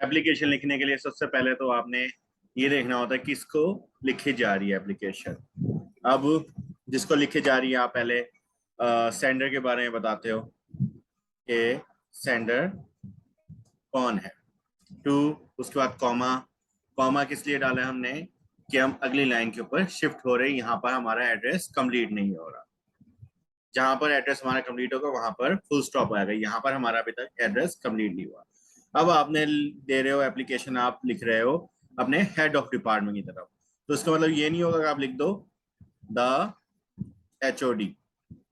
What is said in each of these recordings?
Application लिखने के लिए सबसे पहले तो आपने ये देखना होता है किसको लिखी जा रही है एप्लीकेशन। अब जिसको लिखी जा रही है आप पहले सेंडर के बारे में बताते हो कि सेंडर कौन है। टू, उसके बाद कॉमा। कॉमा किस लिए डाला हमने कि हम अगली लाइन के ऊपर शिफ्ट हो रहे हैं, यहाँ पर हमारा एड्रेस कंप्लीट नहीं हो रहा। जहां पर एड्रेस हमारा कंप्लीट होगा वहां पर फुल स्टॉप आएगा, यहाँ पर हमारा अभी तक एड्रेस कंप्लीट नहीं हुआ। अब आपने दे रहे हो एप्लीकेशन, आप लिख रहे हो अपने हेड ऑफ डिपार्टमेंट की तरफ, तो इसका मतलब ये नहीं होगा कि आप लिख दो द HOD,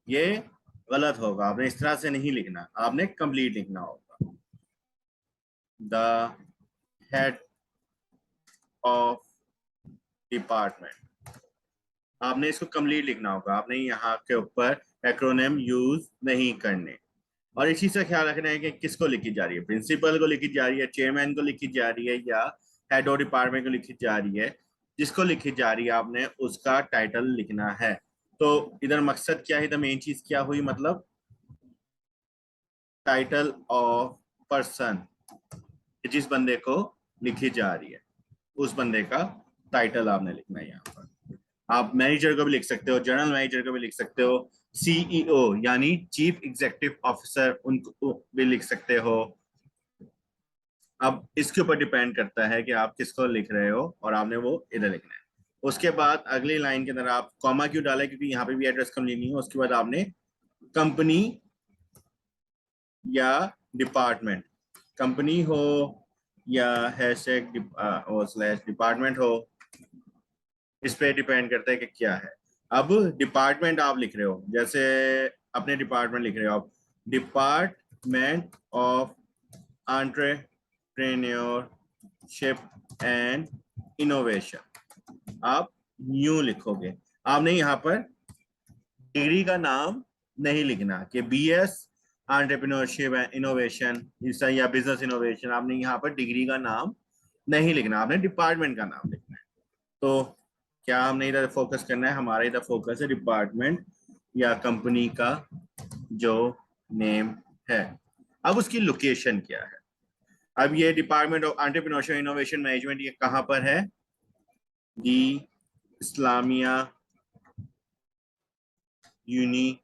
ये गलत होगा। आपने इस तरह से नहीं लिखना, आपने कंप्लीट लिखना होगा द हेड ऑफ डिपार्टमेंट। आपने इसको कंप्लीट लिखना होगा, आपने यहाँ के ऊपर एक्रोनिम यूज नहीं करने। और इसी से ख्याल रखना है कि किसको लिखी जा रही है, प्रिंसिपल को लिखी जा रही है, चेयरमैन को लिखी जा रही है, या हेड ऑफ डिपार्टमेंट को लिखी जा रही है। जिसको लिखी जा रही है आपने उसका टाइटल लिखना है। तो इधर मकसद क्या है, इधर मेन चीज क्या हुई, मतलब टाइटल ऑफ पर्सन, जिस बंदे को लिखी जा रही है उस बंदे का टाइटल आपने लिखना है। यहाँ पर आप मैनेजर को भी लिख सकते हो, जनरल मैनेजर को भी लिख सकते हो, CEO यानी चीफ एग्जीक्यूटिव ऑफिसर उनको भी लिख सकते हो। अब इसके ऊपर डिपेंड करता है कि आप किसको लिख रहे हो और आपने वो इधर लिखना है। उसके बाद अगली लाइन के अंदर आप कॉमा क्यों डाला, क्योंकि यहाँ पे भी एड्रेस कंप्लीट नहीं है। उसके बाद आपने कंपनी या डिपार्टमेंट, कंपनी हो या हैशटैग और स्लैश डिपार्टमेंट हो, इस पे डिपेंड करता है कि क्या है। अब डिपार्टमेंट आप लिख रहे हो, जैसे अपने डिपार्टमेंट लिख रहे हो आप, department of entrepreneurship and innovation, आप न्यू लिखोगे। आपने यहाँ पर डिग्री का नाम नहीं लिखना कि BS एंटरप्रेन्योरशिप एंड इनोवेशन या बिजनेस इनोवेशन, आपने यहाँ पर डिग्री का नाम नहीं लिखना, आपने डिपार्टमेंट का नाम लिखना है। तो क्या हमने इधर फोकस करना है, हमारा इधर फोकस है डिपार्टमेंट या कंपनी का जो नेम है। अब उसकी लोकेशन क्या है। अब ये department of entrepreneurship innovation management ये कहां पर है, दी इस्लामिया यूनिवर्सिटी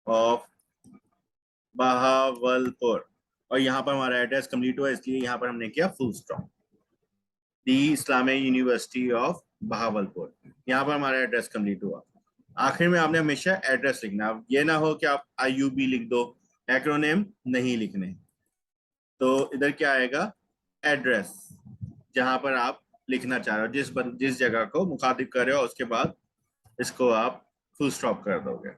ऑफ बहावलपुर, और यहाँ पर हमारा एड्रेस कंप्लीट हुआ इसलिए यहाँ पर हमने किया full stop, the Islamia university of Bahawalpur. यहाँ पर हमारा एड्रेस कंप्लीट हुआ। आखिर में आपने हमेशा एड्रेस लिखना, ये ना हो कि आप IUB लिख दो, एक्रोनिम नहीं लिखने। तो इधर क्या आएगा, एड्रेस, जहां पर आप लिखना चाह रहे हो, जिस जगह को मुखातिब कर रहे हो, उसके बाद इसको आप फुल स्टॉप कर दोगे।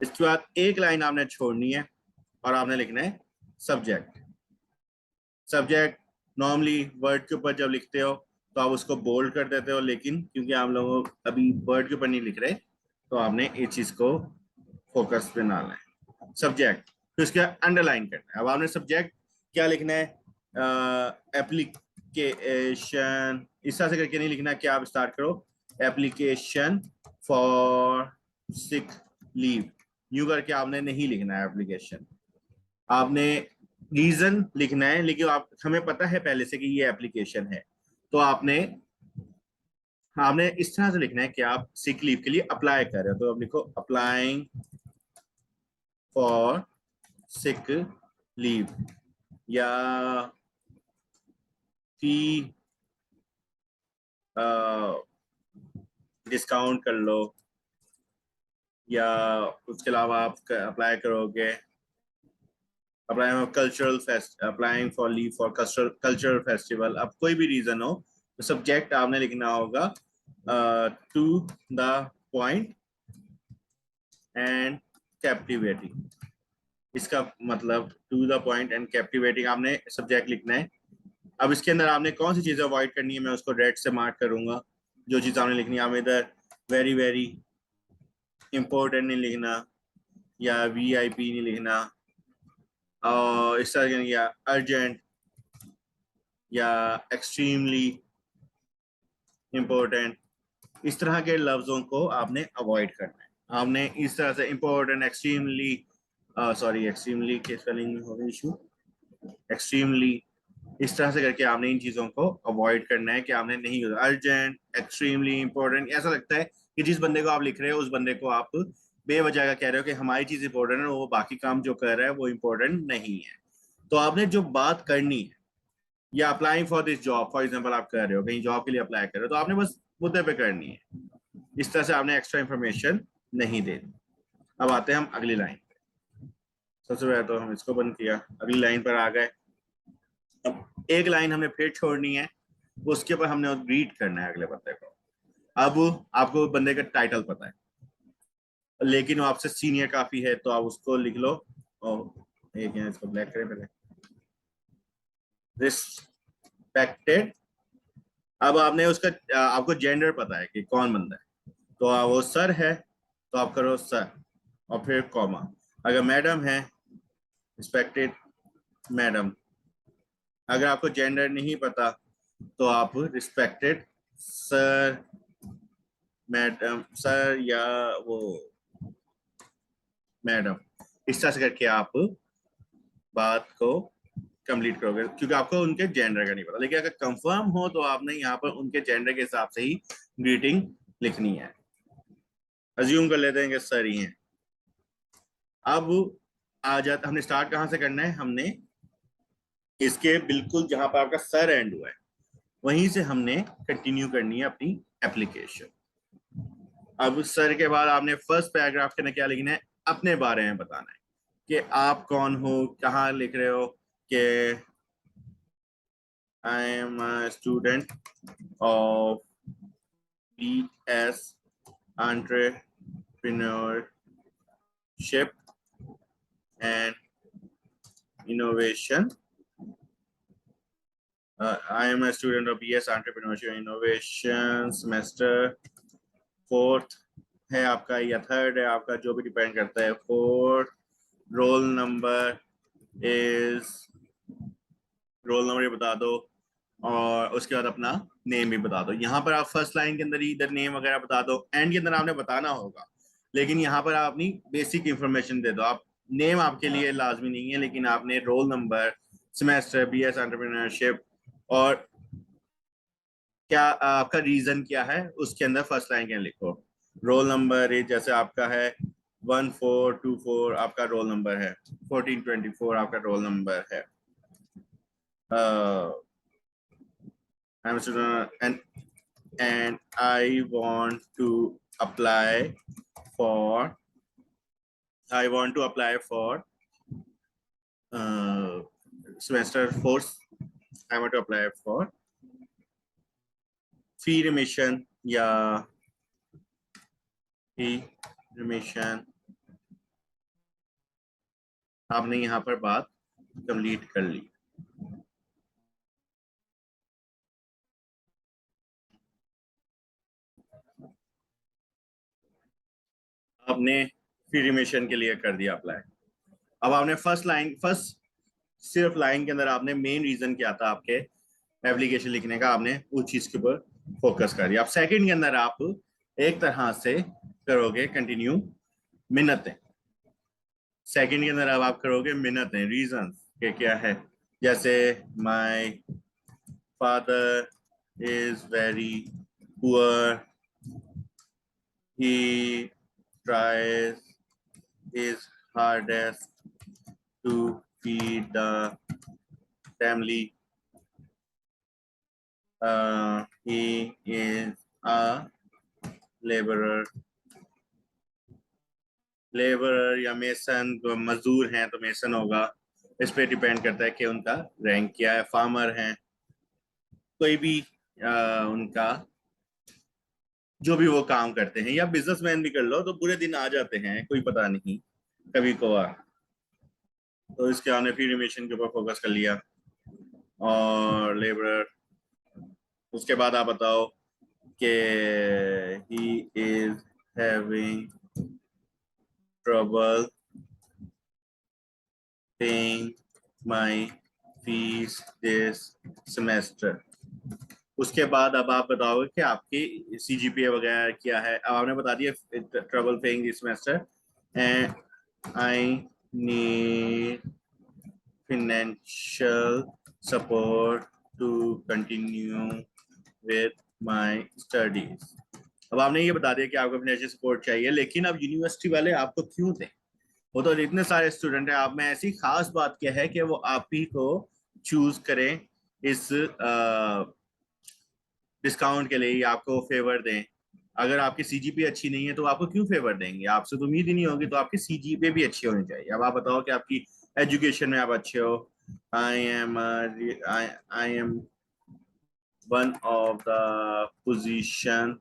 इसके बाद एक लाइन आपने छोड़नी है और आपने लिखना है सब्जेक्ट। सब्जेक्ट नॉर्मली वर्ड के ऊपर जब लिखते हो तो आप उसको बोल्ड कर देते हो, लेकिन क्योंकि आप लोग अभी वर्ड के ऊपर नहीं लिख रहे तो आपने इस चीज को फोकस पे डालना है, सब्जेक्ट। फिर उसके अंडरलाइन करना है। अब आपने सब्जेक्ट क्या लिखना है, एप्लीकेशन, इस तरह से करके नहीं लिखना कि आप स्टार्ट करो एप्लीकेशन फॉर सिक लीव, यूं करके आपने नहीं लिखना है एप्लीकेशन, आपने रीजन लिखना है। लेकिन आप, हमें पता है पहले से कि ये एप्लीकेशन है, तो आपने आपने इस तरह से लिखना है कि आप सिक लीव के लिए अप्लाई कर रहे हो, तो आप लिखो अप्लाइंग फॉर सिक लीव, या फी डिस्काउंट कर लो, या उसके अलावा आप अप्लाई करोगे applying for leave for cultural festival. अब कोई भी रीजन हो तो सब्जेक्ट आपने लिखना होगा to the point and captivating. इसका मतलब to the point and captivating आपने सब्जेक्ट लिखना है। अब इसके अंदर आपने कौन सी चीजें अवॉइड करनी है, मैं उसको रेड से मार्क करूंगा। जो चीज आपने लिखनी है, आप इधर वेरी वेरी इंपॉर्टेंट नहीं लिखना, या VIP नहीं लिखना, और इस तरह के, या अर्जेंट, या एक्सट्रीमली इम्पोर्टेंट, इस तरह के लफ्जों को आपने अवॉइड करना है। आपने इस तरह से इम्पोर्टेंट, एक्सट्रीमली सॉरी, एक्सट्रीमली के स्पेलिंग में होगा इशू, एक्सट्रीमली, इस तरह से करके आपने इन चीजों को अवॉइड करना है कि आपने नहीं यूज अर्जेंट, एक्सट्रीमली इंपॉर्टेंट। ऐसा लगता है कि जिस बंदे को आप लिख रहे हो उस बंदे को आप बेवजह का कह रहे हो कि हमारी चीज इंपॉर्टेंट है, वो बाकी काम जो कर रहा है वो इंपॉर्टेंट नहीं है। तो आपने जो बात करनी है, या applying for this job for example आप कर रहे हो, कहीं जॉब के लिए अप्लाई कर रहे हो, तो आपने बस मुद्दे पे करनी है, इस तरह से आपने एक्स्ट्रा इंफॉर्मेशन नहीं देनी। अब आते हैं हम अगली लाइन। सबसे पहले तो हम इसको बंद किया, अगली लाइन पर आ गए। अब एक लाइन हमने फिर छोड़नी है, उसके ऊपर हमने रीड करना है अगले बंदे को। अब आपको बंदे का टाइटल पता है, लेकिन वो आपसे सीनियर काफी है, तो आप उसको लिख लो। और एक है, इसको ब्लैक करें पहले, रिस्पेक्टेड। अब आपने उसका आपको जेंडर पता है कि कौन बंदा है, तो वो सर है तो आप करो सर और फिर कॉमा। अगर मैडम है, रिस्पेक्टेड मैडम। अगर आपको जेंडर नहीं पता तो आप रिस्पेक्टेड सर, मैडम, सर या वो मैडम, इस तरह से करके आप बात को कंप्लीट करोगे, क्योंकि आपको उनके जेंडर का नहीं पता। लेकिन अगर कंफर्म हो तो आपने यहाँ पर उनके जेंडर के हिसाब से ही ग्रीटिंग लिखनी है। अज्यूम कर लेते हैं कि सर ही हैं। अब आ जाता, हमने स्टार्ट कहाँ से करना है, हमने इसके बिल्कुल जहां पर आपका सर एंड हुआ है वहीं से हमने कंटिन्यू करनी है अपनी एप्लीकेशन। अब सर के बाद आपने फर्स्ट पैराग्राफ के अंदर क्या लिखना है, अपने बारे में बताना है कि आप कौन हो, कहाँ लिख रहे हो कि I am a student of BS entrepreneurship and innovation. I am a student of BS entrepreneurship and innovation, semester 4th है आपका या 3rd है आपका, जो भी डिपेंड करता है। 4th, roll number is, roll number ये बता दो, और उसके बाद अपना नेम भी बता दो। यहाँ पर आप फर्स्ट लाइन के अंदर ही इधर नेम वगैरह बता दो, एंड के अंदर आपने बताना होगा, लेकिन यहाँ पर आप अपनी बेसिक इंफॉर्मेशन दे दो। आप नेम आपके लिए लाजमी नहीं है, लेकिन आपने role number, semester, BS entrepreneurship, और क्या आपका रीजन क्या है उसके अंदर फर्स्ट लाइन के लिखो। रोल नंबर जैसे आपका है 1424 आपका रोल नंबर है, 1424 आपका रोल नंबर है। I'm a student and I want to apply for semester 4th. I want to apply for fee remission या fee remission। आपने यहाँ पर बात कंप्लीट कर ली। आपने फी रिमिशन के लिए कर दिया अप्लाई। अब आपने फर्स्ट सिर्फ लाइन के अंदर आपने मेन रीजन क्या था आपके एप्लीकेशन लिखने का, आपने उस चीज के ऊपर फोकस कर दिया। अब सेकंड के अंदर आप एक तरह से करोगे कंटिन्यू मिन्नतें। सेकंड के अंदर अब आप करोगे मिन्नतें, रीजन के क्या है, जैसे my father is very poor, he tries his hardest to feed the family. He is a laborer। Labourer या मेसन, मजदूर हैं तो मेसन होगा। इस पे डिपेंड करता है कि उनका रैंक क्या है। फार्मर हैं, कोई भी उनका जो भी वो काम करते हैं, या बिजनेसमैन भी कर लो तो पूरे दिन आ जाते हैं, कोई पता नहीं कभी को आ। तो इसके हमने फी रिमिशन के ऊपर फोकस कर लिया और लेबरर। उसके बाद आप बताओ कि he is having trouble paying my fees this semester. उसके बाद अब आप बताओगे कि आपकी CGPA वगैरह क्या है। अब आपने बता दिया trouble paying this semester and I need financial support to continue with my studies. अब आपने ये बता दिया कि आपको फाइनेंशियल सपोर्ट चाहिए, लेकिन अब यूनिवर्सिटी वाले आपको क्यों दें? वो तो इतने सारे स्टूडेंट हैं, आप में ऐसी खास बात क्या है कि वो आप ही को चूज करें इस डिस्काउंट के लिए, या आपको फेवर दें? अगर आपकी सीजीपी अच्छी नहीं है तो आपको क्यों फेवर देंगे? आपसे तो उम्मीद ही नहीं होगी, तो आपकी सीजीपी भी अच्छी होनी चाहिए। अब आप बताओ कि आपकी एजुकेशन में आप अच्छे हो। I am one of the position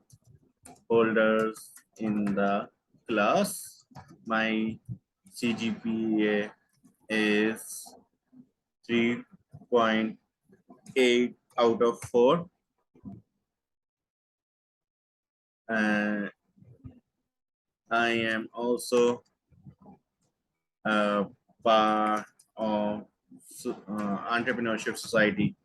holders in the class. My CGPA is 3.8 out of 4. And I am also a part of entrepreneurship society.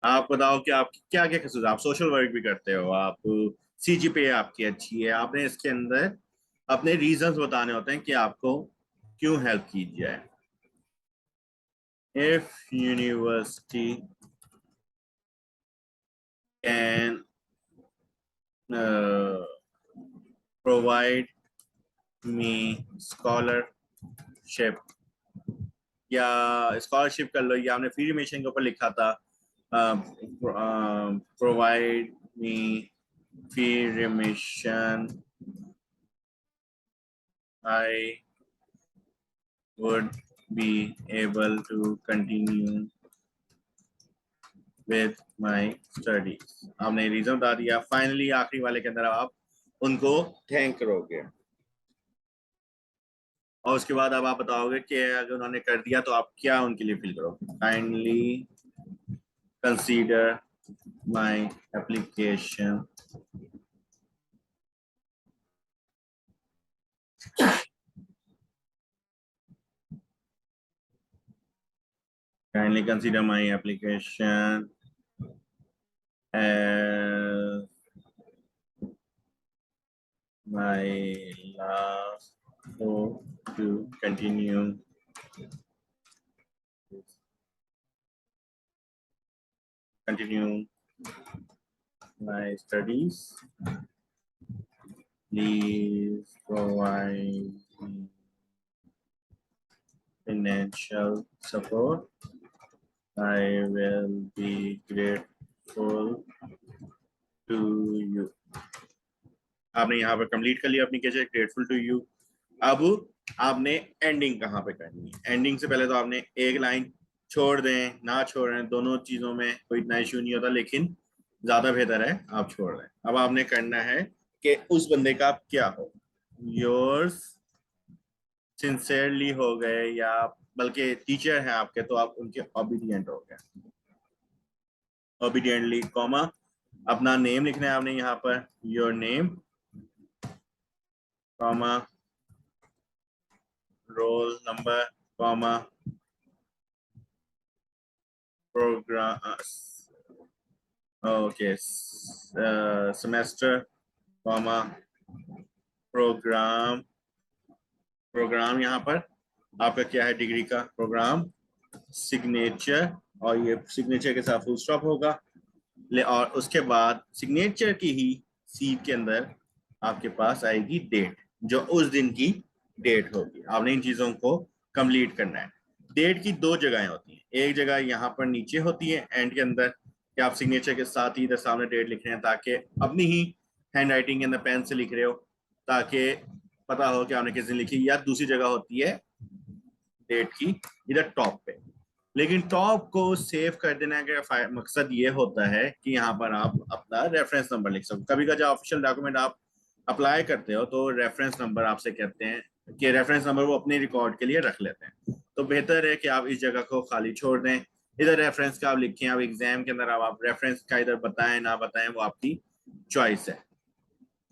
आप बताओ कि आप क्या क्या खसूस, आप सोशल वर्क भी करते हो, आप सीजीपीए आपकी अच्छी है, आपने इसके अंदर अपने रीजंस बताने होते हैं कि आपको क्यों हेल्प की जाए। If university can provide me scholarship, या स्कॉलरशिप कर लो, या आपने फ्री एडमिशन के ऊपर लिखा था provide me free admission, I would be able to continue with my studies. आपने रीजन बता दिया। फाइनली आखिरी वाले के अंदर आप उनको थैंक करोगे, और उसके बाद अब आप बताओगे कि अगर उन्होंने कर दिया तो आप क्या उनके लिए फील करोगे। Kindly consider my application kindly consider my application as my last hope to continue my studies. Please provide me financial support. I will be grateful to you. आपने यहाँ पर कंप्लीट कर लिया अपनी कैसे ग्रेटफुल टू यू। अब आपने ending कहाँ पे करनी है? एंडिंग से पहले तो आपने एक लाइन छोड़ दें ना छोड़ दें, दोनों चीजों में कोई इतना इशू नहीं होता, लेकिन ज्यादा बेहतर है आप छोड़ दें। अब आपने करना है कि उस बंदे का आप क्या हो, योर्स सिंसियरली हो गए, या बल्कि टीचर हैं आपके तो आप उनके ओबीडियंट हो गए। ओबीडियंटली कॉमा अपना नेम लिखना है आपने यहाँ पर, your name comma roll number comma programme okay semester comma programme. Programme यहाँ पर आपका क्या है, डिग्री का प्रोग्राम, सिग्नेचर, और ये सिग्नेचर के साथ फुल स्टॉप होगा। और उसके बाद सिग्नेचर की ही सीट के अंदर आपके पास आएगी डेट, जो उस दिन की डेट होगी। आपने इन चीजों को कंप्लीट करना है। डेट की दो जगहें होती हैं, एक जगह यहाँ पर नीचे होती है एंड के अंदर, कि आप सिग्नेचर के साथ ही इधर सामने डेट लिख रहे हैं, ताकि अपनी ही हैंड राइटिंग के अंदर पेन से लिख रहे हो, ताकि पता हो कि आपने किस दिन लिखी। या दूसरी जगह होती है डेट की इधर टॉप पे। लेकिन टॉप को सेव कर देने का मकसद ये होता है कि यहाँ पर आप अपना रेफरेंस नंबर लिख सको। कभी का जब ऑफिशियल डॉक्यूमेंट आप अप्लाई करते हो तो रेफरेंस नंबर आपसे कहते हैं कि रेफरेंस नंबर वो अपने रिकॉर्ड के लिए रख लेते हैं, तो बेहतर है कि आप इस जगह को खाली छोड़ दें। इधर रेफरेंस का आप लिखें, आप एग्जाम के अंदर आप रेफरेंस का इधर बताएं ना बताएं वो आपकी चॉइस है,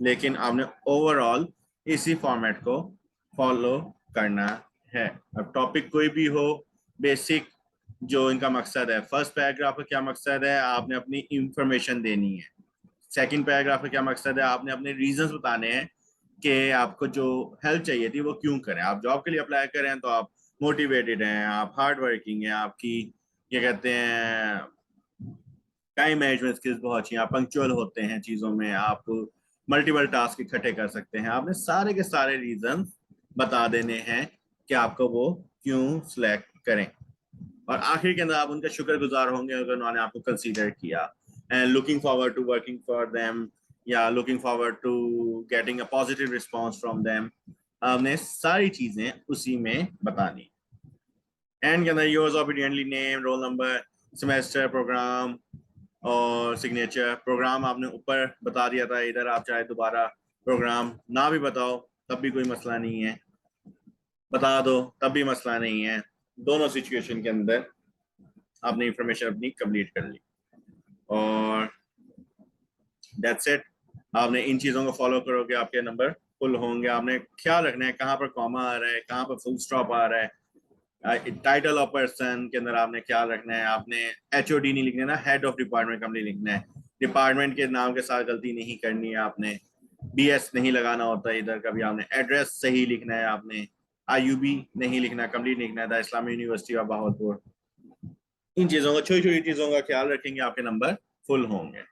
लेकिन आपने ओवरऑल इसी फॉर्मेट को फॉलो करना है। अब टॉपिक कोई भी हो, बेसिक जो इनका मकसद है, फर्स्ट पैराग्राफ का क्या मकसद है, आपने अपनी इंफॉर्मेशन देनी है। सेकंड पैराग्राफ का क्या मकसद है, आपने अपने रीजंस बताने हैं कि आपको जो हेल्प चाहिए थी वो क्यों करें। आप जॉब के लिए अप्लाई करें तो आप मोटिवेटेड हैं, आप हार्ड वर्किंग हैं, आपकी ये कहते हैं टाइम मैनेजमेंट स्किल्स बहुत अच्छी हैं, आप पंक्चुअल होते हैं चीज़ों में, आप मल्टीपल टास्क इकट्ठे कर सकते हैं। आपने सारे के सारे रीजन बता देने हैं कि आपको वो क्यों सिलेक्ट करें, और आखिर के अंदर आप उनका शुक्रगुजार होंगे अगर उन्होंने आपको कंसीडर किया, and looking forward to working for them, या looking forward to getting a positive response from them. आपने सारी चीजें उसी में बतानी। एंड के अंदर yours obediently name, roll number, semester, programme और सिग्नेचर। प्रोग्राम आपने ऊपर बता दिया था, इधर आप चाहे दोबारा प्रोग्राम ना भी बताओ तब भी कोई मसला नहीं है, बता दो तब भी मसला नहीं है। दोनों सिचुएशन के अंदर आपने इंफॉर्मेशन अपनी कंप्लीट कर ली, और दैट्स इट। आपने इन चीज़ों को फॉलो करोगे आपके नंबर फुल होंगे। आपने ख्याल रखना है कहाँ पर कॉमा आ रहा है, कहाँ पर फुल स्टॉप आ रहा है। टाइटल ऑफ पर्सन के अंदर आपने ख्याल रखना है, आपने HOD नहीं लिखना है ना, हेड ऑफ डिपार्टमेंट कंपनी लिखना है। डिपार्टमेंट के नाम के साथ गलती नहीं करनी है, आपने BS नहीं लगाना होता है इधर कभी। आपने एड्रेस सही लिखना है, आपने IUB नहीं लिखना, कंप्लीट लिखना है, the Islamia university of Bahawalpur. इन चीज़ों का, छोटी छोटी चीज़ों का ख्याल रखेंगे, आपके नंबर फुल होंगे।